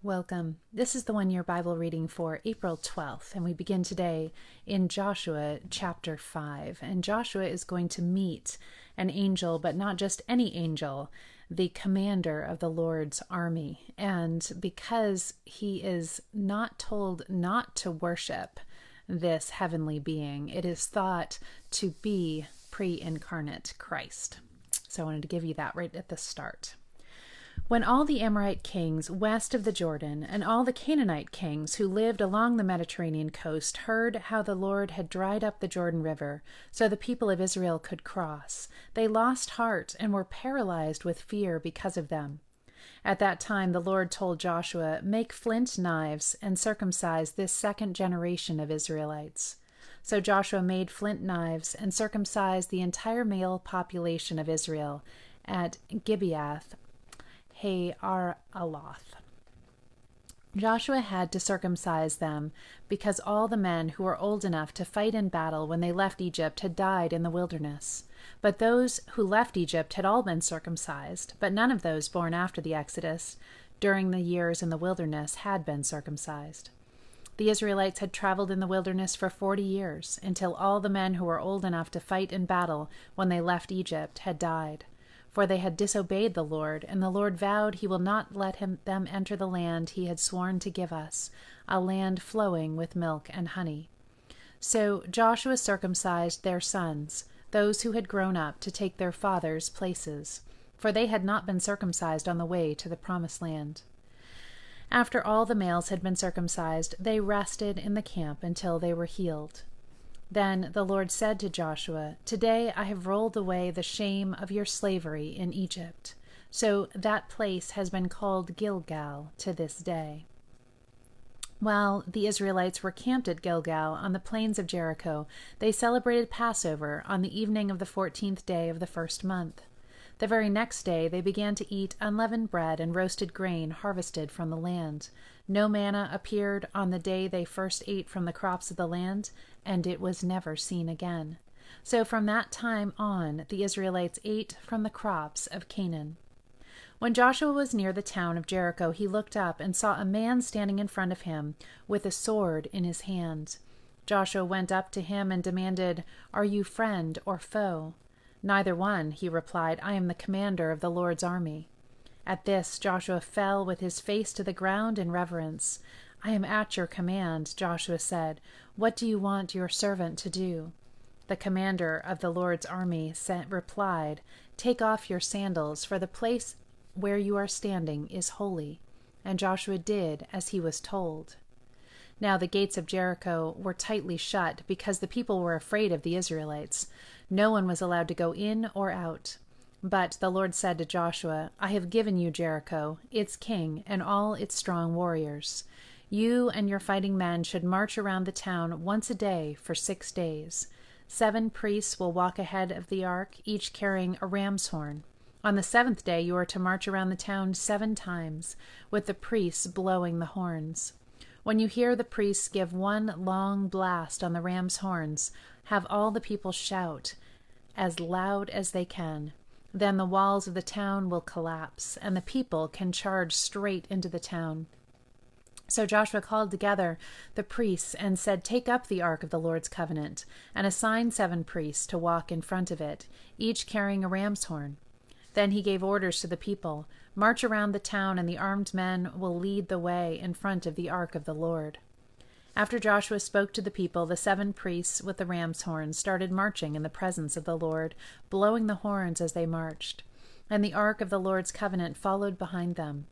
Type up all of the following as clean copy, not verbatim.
Welcome. This is the one-year Bible reading for April 12th, and we begin today in Joshua chapter 5. And Joshua is going to meet an angel, but not just any angel, the commander of the Lord's army. And because he is not told not to worship this heavenly being, it is thought to be pre-incarnate Christ. So I wanted to give you that right at the start. When all the Amorite kings west of the Jordan and all the Canaanite kings who lived along the Mediterranean coast heard how the Lord had dried up the Jordan River so the people of Israel could cross, they lost heart and were paralyzed with fear because of them. At that time the Lord told Joshua, "Make flint knives and circumcise this second generation of Israelites." So Joshua made flint knives and circumcised the entire male population of Israel at Gibeath Aloth. Joshua had to circumcise them because all the men who were old enough to fight in battle when they left Egypt had died in the wilderness. But those who left Egypt had all been circumcised, but none of those born after the Exodus during the years in the wilderness had been circumcised. The Israelites had traveled in the wilderness for 40 years, until all the men who were old enough to fight in battle when they left Egypt had died. For they had disobeyed the Lord, and the Lord vowed he will not let them enter the land he had sworn to give us, a land flowing with milk and honey. So Joshua circumcised their sons, those who had grown up to take their fathers' places, for they had not been circumcised on the way to the promised land. After all the males had been circumcised, they rested in the camp until they were healed. Then the Lord said to Joshua, "Today I have rolled away the shame of your slavery in Egypt." So that place has been called Gilgal to this day. While the Israelites were camped at Gilgal on the plains of Jericho, they celebrated Passover on the evening of the 14th day of the first month. The very next day they began to eat unleavened bread and roasted grain harvested from the land. No manna appeared on the day they first ate from the crops of the land, and it was never seen again. So from that time on, the Israelites ate from the crops of Canaan. When Joshua was near the town of Jericho, he looked up and saw a man standing in front of him with a sword in his hand. Joshua went up to him and demanded, "Are you friend or foe?" "Neither one," he replied. "I am the commander of the Lord's army." At this, Joshua fell with his face to the ground in reverence. "I am at your command," Joshua said. "What do you want your servant to do?" The commander of the Lord's army replied, "Take off your sandals, for the place where you are standing is holy." And Joshua did as he was told. Now the gates of Jericho were tightly shut because the people were afraid of the Israelites. No one was allowed to go in or out. But the Lord said to Joshua, "I have given you Jericho, its king, and all its strong warriors. You and your fighting men should march around the town once a day for 6 days. 7 priests will walk ahead of the ark, each carrying a ram's horn. On the 7th day you are to march around the town 7 times, with the priests blowing the horns. When you hear the priests give one long blast on the ram's horns, have all the people shout as loud as they can. Then the walls of the town will collapse, and the people can charge straight into the town." So Joshua called together the priests and said, "Take up the ark of the Lord's covenant, and assign 7 priests to walk in front of it, each carrying a ram's horn." Then he gave orders to the people, "March around the town, and the armed men will lead the way in front of the ark of the Lord." After Joshua spoke to the people, the 7 priests with the ram's horns started marching in the presence of the Lord, blowing the horns as they marched. And the ark of the Lord's covenant followed behind them.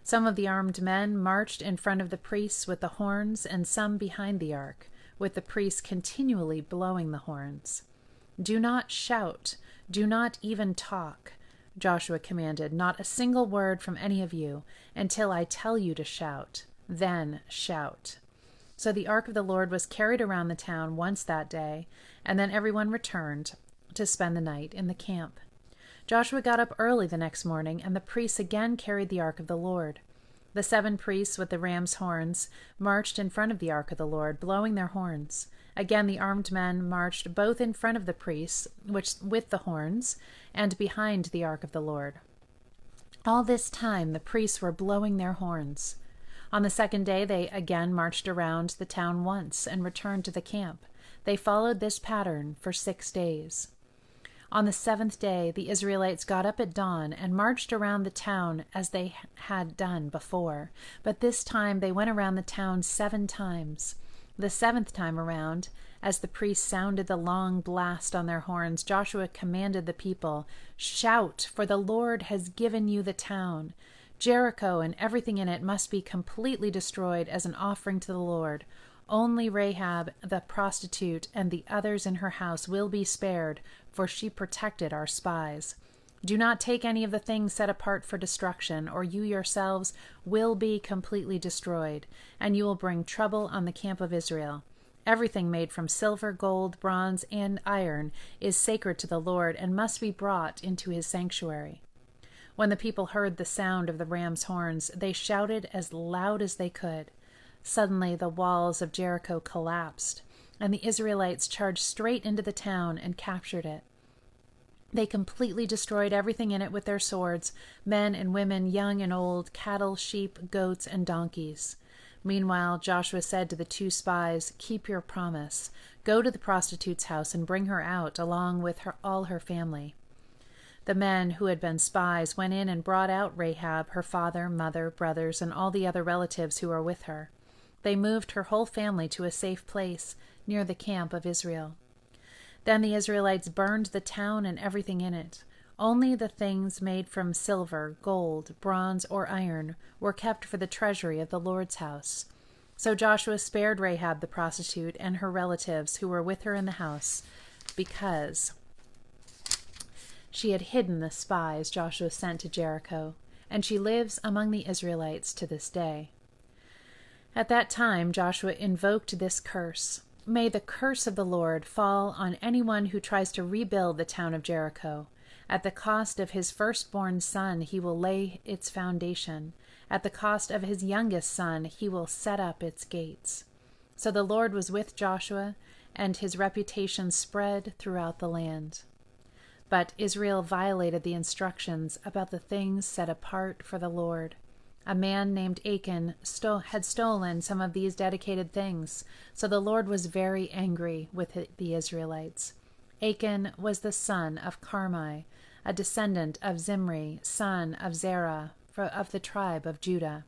Some of the armed men marched in front of the priests with the horns, and some behind the ark, with the priests continually blowing the horns. "Do not shout, do not even talk," Joshua commanded, "not a single word from any of you, until I tell you to shout. Then shout." So the ark of the Lord was carried around the town once that day, and then everyone returned to spend the night in the camp. Joshua got up early the next morning, and the priests again carried the ark of the Lord. The 7 priests with the ram's horns marched in front of the ark of the Lord, blowing their horns. Again the armed men marched both in front of the priests with the horns and behind the ark of the Lord. All this time the priests were blowing their horns. On the second day they again marched around the town once and returned to the camp. They followed this pattern for 6 days. On the 7th day the Israelites got up at dawn and marched around the town as they had done before, but this time they went around the town 7 times. The 7th time around, as the priests sounded the long blast on their horns, Joshua commanded the people, "Shout, for the Lord has given you the town. Jericho and everything in it must be completely destroyed as an offering to the Lord. Only Rahab the prostitute and the others in her house will be spared, for she protected our spies. Do not take any of the things set apart for destruction, or you yourselves will be completely destroyed, and you will bring trouble on the camp of Israel. Everything made from silver, gold, bronze, and iron is sacred to the Lord and must be brought into his sanctuary." When the people heard the sound of the ram's horns, they shouted as loud as they could. Suddenly the walls of Jericho collapsed, and the Israelites charged straight into the town and captured it. They completely destroyed everything in it with their swords, men and women, young and old, cattle, sheep, goats, and donkeys. Meanwhile, Joshua said to the 2 spies, "Keep your promise. Go to the prostitute's house and bring her out, along with all her family." The men who had been spies went in and brought out Rahab, her father, mother, brothers, and all the other relatives who were with her. They moved her whole family to a safe place near the camp of Israel. Then the Israelites burned the town and everything in it. Only the things made from silver, gold, bronze, or iron were kept for the treasury of the Lord's house. So Joshua spared Rahab the prostitute and her relatives who were with her in the house, because she had hidden the spies Joshua sent to Jericho, and she lives among the Israelites to this day. At that time Joshua invoked this curse: "May the curse of the Lord fall on anyone who tries to rebuild the town of Jericho. At the cost of his firstborn son he will lay its foundation. At the cost of his youngest son he will set up its gates." So the Lord was with Joshua, and his reputation spread throughout the land. But Israel violated the instructions about the things set apart for the Lord. A man named Achan had stolen some of these dedicated things, so the Lord was very angry with the Israelites. Achan was the son of Carmi, a descendant of Zimri, son of Zerah, of the tribe of Judah.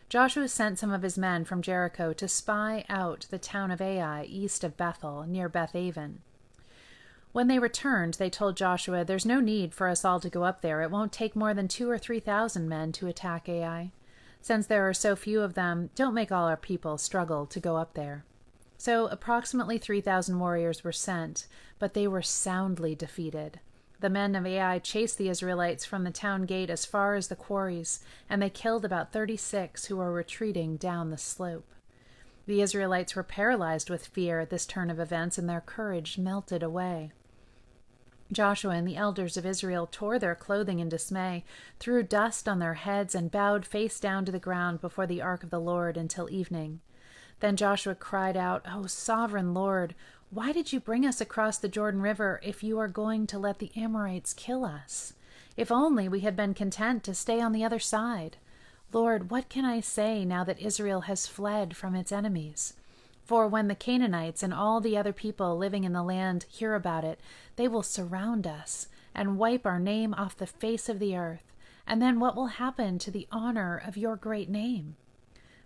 Joshua sent some of his men from Jericho to spy out the town of Ai, east of Bethel, near Beth-aven. When they returned, they told Joshua, "There's no need for us all to go up there. It won't take more than 2,000 or 3,000 men to attack Ai. Since there are so few of them, don't make all our people struggle to go up there." So approximately 3,000 warriors were sent, but they were soundly defeated. The men of Ai chased the Israelites from the town gate as far as the quarries, and they killed about 36 who were retreating down the slope. The Israelites were paralyzed with fear at this turn of events, and their courage melted away. Joshua and the elders of Israel tore their clothing in dismay, threw dust on their heads, and bowed face down to the ground before the ark of the Lord until evening. Then Joshua cried out, "O sovereign Lord, why did you bring us across the Jordan River if you are going to let the Amorites kill us? If only we had been content to stay on the other side. Lord, what can I say now that Israel has fled from its enemies? For when the Canaanites and all the other people living in the land hear about it, they will surround us and wipe our name off the face of the earth. And then what will happen to the honor of your great name?"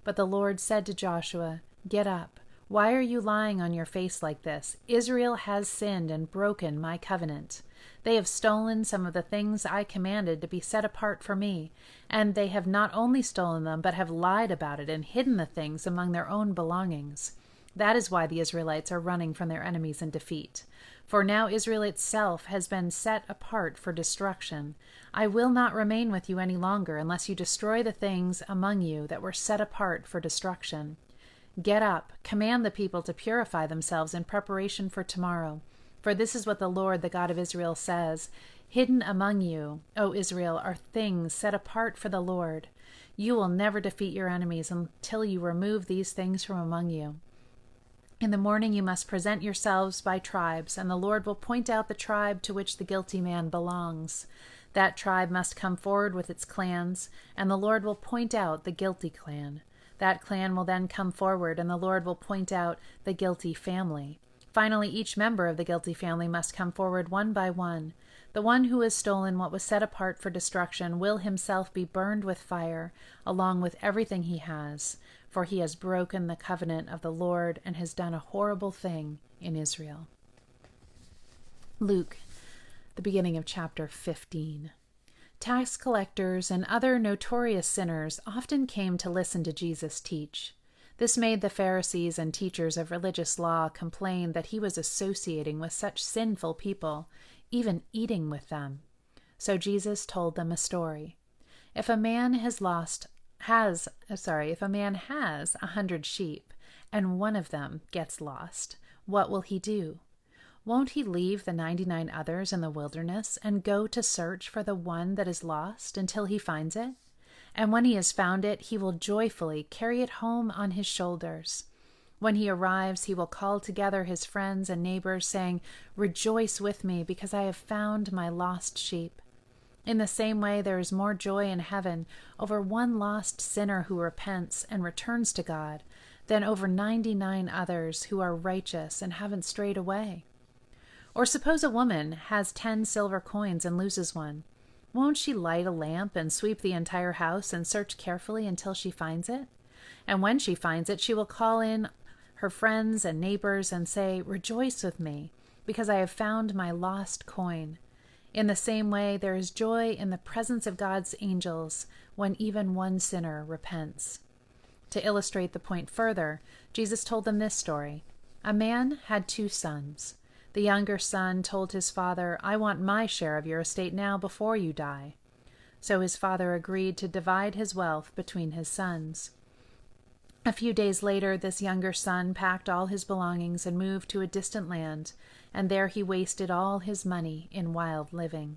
But the Lord said to Joshua, "Get up. Why are you lying on your face like this? Israel has sinned and broken my covenant. They have stolen some of the things I commanded to be set apart for me, and they have not only stolen them, but have lied about it and hidden the things among their own belongings. That is why the Israelites are running from their enemies in defeat. For now Israel itself has been set apart for destruction. I will not remain with you any longer unless you destroy the things among you that were set apart for destruction. Get up, command the people to purify themselves in preparation for tomorrow. For this is what the Lord, the God of Israel, says: Hidden among you, O Israel, are things set apart for the Lord. You will never defeat your enemies until you remove these things from among you. In the morning you must present yourselves by tribes, and the Lord will point out the tribe to which the guilty man belongs. That tribe must come forward with its clans, and the Lord will point out the guilty clan. That clan will then come forward, and the Lord will point out the guilty family. Finally, each member of the guilty family must come forward one by one. The one who has stolen what was set apart for destruction will himself be burned with fire, along with everything he has, for he has broken the covenant of the Lord and has done a horrible thing in Israel. Luke, the beginning of chapter 15. Tax collectors and other notorious sinners often came to listen to Jesus teach. This made the Pharisees and teachers of religious law complain that he was associating with such sinful people, even eating with them. So Jesus told them a story. If a man has 100 sheep, and one of them gets lost, what will he do? Won't he leave the 99 others in the wilderness and go to search for the one that is lost until he finds it? And when he has found it, he will joyfully carry it home on his shoulders. When he arrives, he will call together his friends and neighbors, saying, "Rejoice with me, because I have found my lost sheep." In the same way, there is more joy in heaven over one lost sinner who repents and returns to God than over 99 others who are righteous and haven't strayed away. Or suppose a woman has 10 silver coins and loses one. Won't she light a lamp and sweep the entire house and search carefully until she finds it? And when she finds it, she will call in her friends and neighbors and say, "Rejoice with me, because I have found my lost coin." In the same way, there is joy in the presence of God's angels when even one sinner repents. To illustrate the point further, Jesus told them this story. A man had 2 sons. The younger son told his father, "I want my share of your estate now before you die." So his father agreed to divide his wealth between his sons. A few days later, this younger son packed all his belongings and moved to a distant land, and there he wasted all his money in wild living.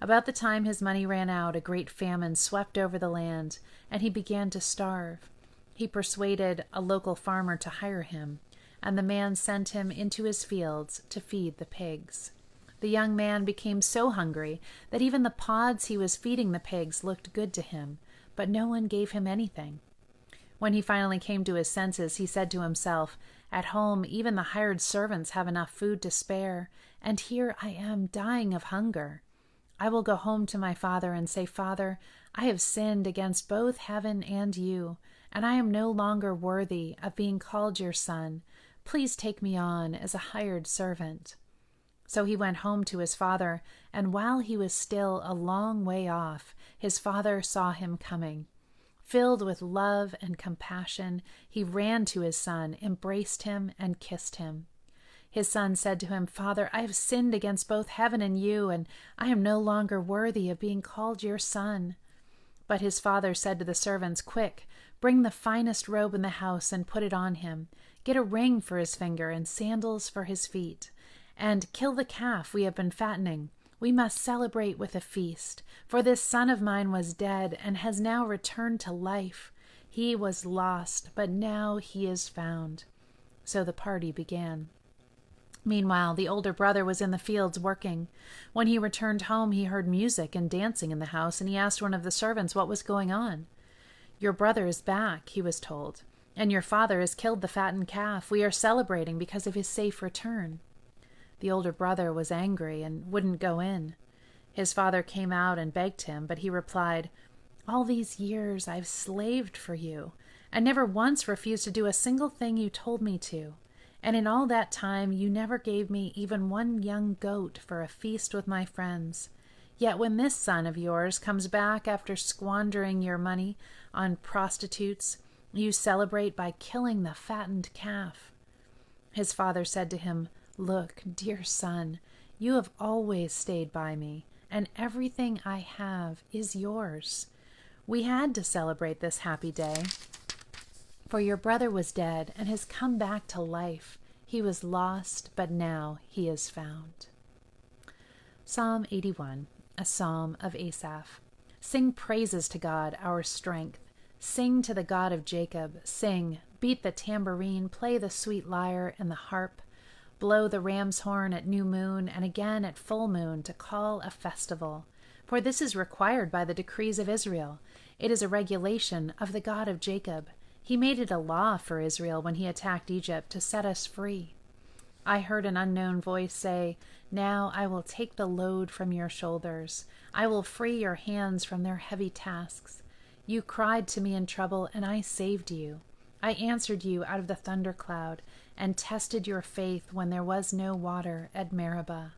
About the time his money ran out, a great famine swept over the land, and he began to starve. He persuaded a local farmer to hire him, and the man sent him into his fields to feed the pigs. The young man became so hungry that even the pods he was feeding the pigs looked good to him, but no one gave him anything. When he finally came to his senses, he said to himself, "At home, even the hired servants have enough food to spare, and here I am dying of hunger. I will go home to my father and say, 'Father, I have sinned against both heaven and you, and I am no longer worthy of being called your son. Please take me on as a hired servant.' So he went home to his father, and while he was still a long way off, his father saw him coming. Filled with love and compassion, he ran to his son, embraced him, and kissed him. His son said to him, 'Father, I have sinned against both heaven and you, and I am no longer worthy of being called your son.' But his father said to the servants, 'Quick, bring the finest robe in the house and put it on him. Get a ring for his finger and sandals for his feet. And kill the calf we have been fattening. We must celebrate with a feast, for this son of mine was dead and has now returned to life. He was lost, but now he is found.' So the party began. Meanwhile, the older brother was in the fields working. When he returned home, he heard music and dancing in the house, and he asked one of the servants what was going on. 'Your brother is back,' he was told, 'and your father has killed the fattened calf. We are celebrating because of his safe return.' The older brother was angry and wouldn't go in. His father came out and begged him, but he replied, 'All these years I've slaved for you, and never once refused to do a single thing you told me to. And in all that time you never gave me even one young goat for a feast with my friends. Yet when this son of yours comes back after squandering your money on prostitutes, you celebrate by killing the fattened calf.' His father said to him, 'Look, dear son, you have always stayed by me, and everything I have is yours. We had to celebrate this happy day, for your brother was dead and has come back to life. He was lost, but now he is found.'" Psalm 81, a psalm of Asaph. Sing praises to God, our strength. Sing to the God of Jacob. Sing, beat the tambourine, play the sweet lyre and the harp. Blow the ram's horn at new moon and again at full moon to call a festival. For this is required by the decrees of Israel. It is a regulation of the God of Jacob. He made it a law for Israel when he attacked Egypt to set us free. I heard an unknown voice say, "Now I will take the load from your shoulders. I will free your hands from their heavy tasks. You cried to me in trouble, and I saved you. I answered you out of the thundercloud and tested your faith when there was no water at Meribah.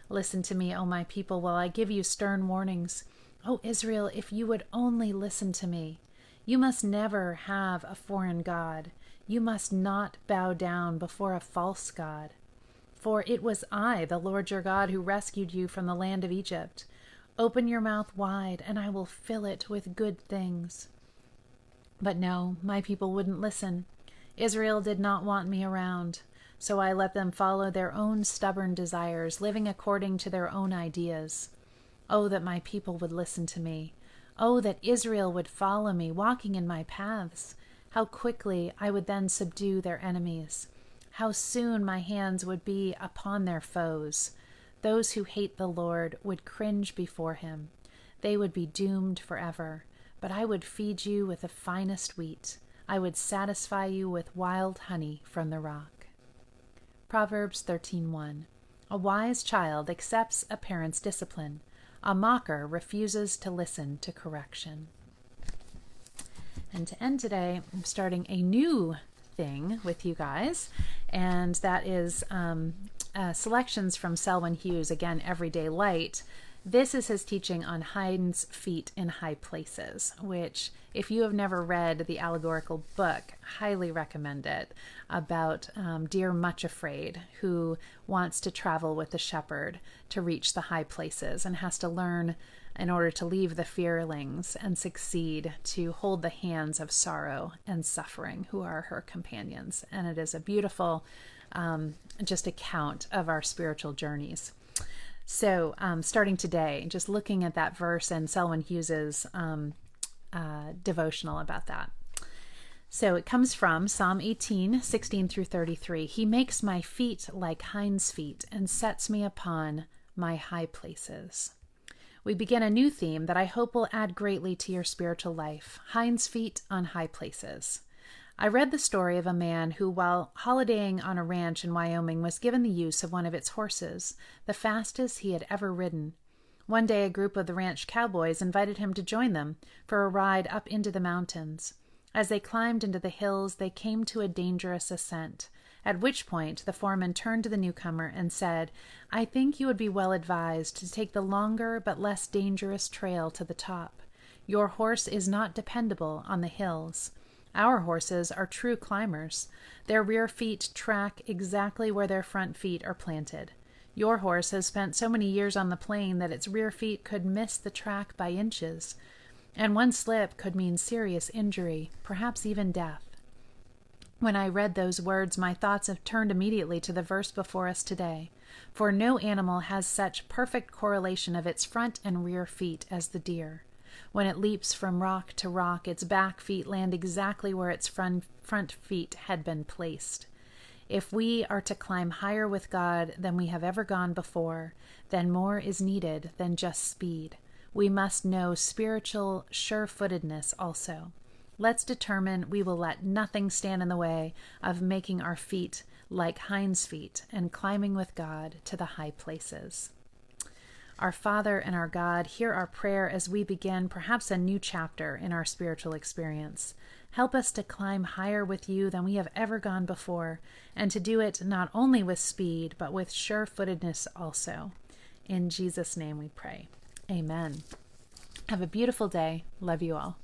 Listen to me, O my people, while I give you stern warnings. O Israel, if you would only listen to me. You must never have a foreign god. You must not bow down before a false god. For it was I, the Lord your God, who rescued you from the land of Egypt. Open your mouth wide, and I will fill it with good things." But no, my people wouldn't listen. Israel did not want me around. So I let them follow their own stubborn desires, living according to their own ideas. Oh, that my people would listen to me. Oh, that Israel would follow me, walking in my paths. How quickly I would then subdue their enemies. How soon my hands would be upon their foes. Those who hate the Lord would cringe before him. They would be doomed forever. But I would feed you with the finest wheat. I would satisfy you with wild honey from the rock. Proverbs 13:1. A wise child accepts a parent's discipline. A mocker refuses to listen to correction. And to end today, I'm starting a new thing with you guys, and that is selections from Selwyn Hughes, again, Everyday Light. This is his teaching on hinds feet in high places, which, if you have never read the allegorical book, highly recommend it, about deer Much Afraid, who wants to travel with the shepherd to reach the high places and has to learn, in order to leave the fearlings and succeed, to hold the hands of sorrow and suffering, who are her companions. And it is a beautiful just account of our spiritual journeys. So starting today, just looking at that verse and Selwyn Hughes's devotional about that. So it comes from Psalm 18, 16 through 33. He makes my feet like hinds' feet and sets me upon my high places. We begin a new theme that I hope will add greatly to your spiritual life: hinds' feet on high places. I read the story of a man who, while holidaying on a ranch in Wyoming, was given the use of one of its horses, the fastest he had ever ridden. One day, a group of the ranch cowboys invited him to join them for a ride up into the mountains. As they climbed into the hills, they came to a dangerous ascent, at which point the foreman turned to the newcomer and said, "I think you would be well advised to take the longer but less dangerous trail to the top. Your horse is not dependable on the hills. Our horses are true climbers. Their rear feet track exactly where their front feet are planted. Your horse has spent so many years on the plain that its rear feet could miss the track by inches, and one slip could mean serious injury, perhaps even death." When I read those words, my thoughts have turned immediately to the verse before us today. For no animal has such perfect correlation of its front and rear feet as the deer. When it leaps from rock to rock, its back feet land exactly where its front feet had been placed. If we are to climb higher with God than we have ever gone before, then more is needed than just speed. We must know spiritual sure-footedness also. Let's determine we will let nothing stand in the way of making our feet like hinds' feet and climbing with God to the high places. Our Father and our God, hear our prayer as we begin perhaps a new chapter in our spiritual experience. Help us to climb higher with you than we have ever gone before, and to do it not only with speed, but with sure-footedness also. In Jesus' name we pray. Amen. Have a beautiful day. Love you all.